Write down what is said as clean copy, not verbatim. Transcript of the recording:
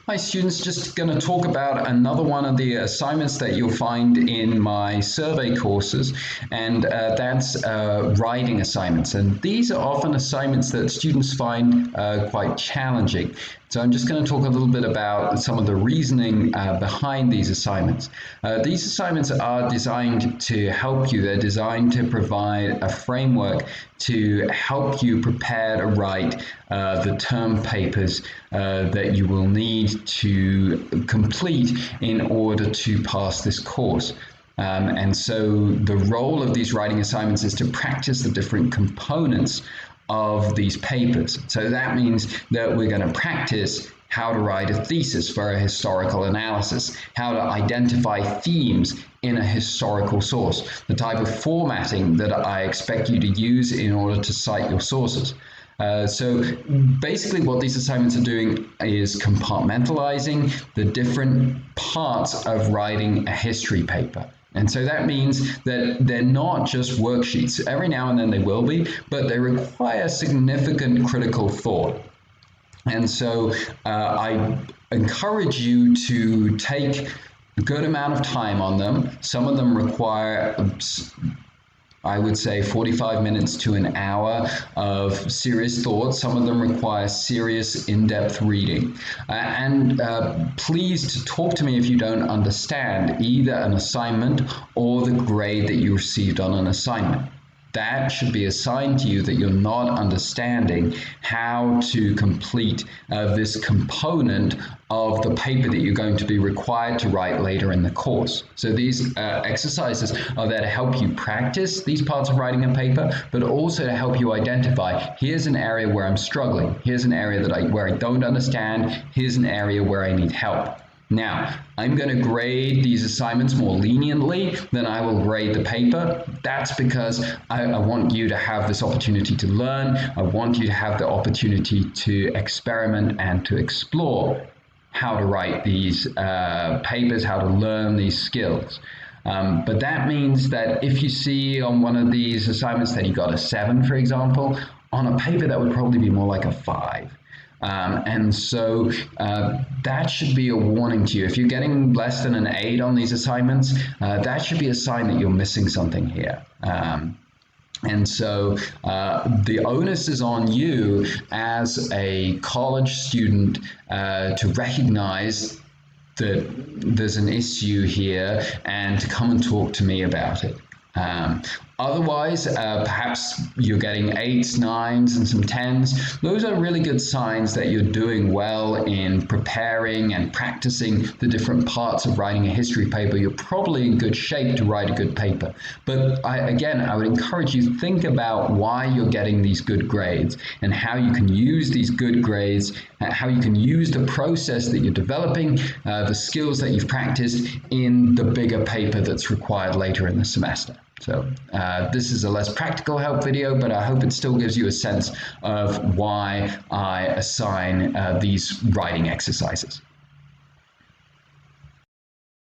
Hi students, just going to talk about another one of the assignments that you'll find in my survey courses, and that's writing assignments. And these are often assignments that students find quite challenging. So I'm just going to talk a little bit about some of the reasoning behind these assignments. These assignments are designed to help you. They're designed to provide a framework to help you prepare to write the term papers that you will need to complete in order to pass this course. And so the role of these writing assignments is to practice the different components of these papers. So that means that we're going to practice how to write a thesis for a historical analysis, how to identify themes in a historical source, the type of formatting that I expect you to use in order to cite your sources. So basically what these assignments are doing is compartmentalizing the different parts of writing a history paper. And so that means that they're not just worksheets. Every now and then they will be, but they require significant critical thought. And so I encourage you to take a good amount of time on them. Some of them require, I would say, 45 minutes to an hour of serious thought. Some of them require serious in-depth reading. Please talk to me if you don't understand either an assignment or the grade that you received on an assignment. That should be assigned to you that you're not understanding how to complete this component of the paper that you're going to be required to write later in the course. So these exercises are there to help you practice these parts of writing a paper, but also to help you identify, here's an area where I'm struggling, here's an area where I don't understand, here's an area where I need help. Now, I'm going to grade these assignments more leniently than I will grade the paper. That's because I want you to have this opportunity to learn. I want you to have the opportunity to experiment and to explore how to write these papers, how to learn these skills. But that means that if you see on one of these assignments that you got a 7, for example, on a paper that would probably be more like a 5. And so that should be a warning to you. If you're getting less than an 8 on these assignments, that should be a sign that you're missing something here. And so the onus is on you as a college student to recognize that there's an issue here and to come and talk to me about it. Otherwise, perhaps you're getting 8s, 9s, and some 10s. Those are really good signs that you're doing well in preparing and practicing the different parts of writing a history paper. You're probably in good shape to write a good paper. But I would encourage you to think about why you're getting these good grades and how you can use these good grades, how you can use the process that you're developing, the skills that you've practiced in the bigger paper that's required later in the semester. So this is a less practical help video, but I hope it still gives you a sense of why I assign these writing exercises.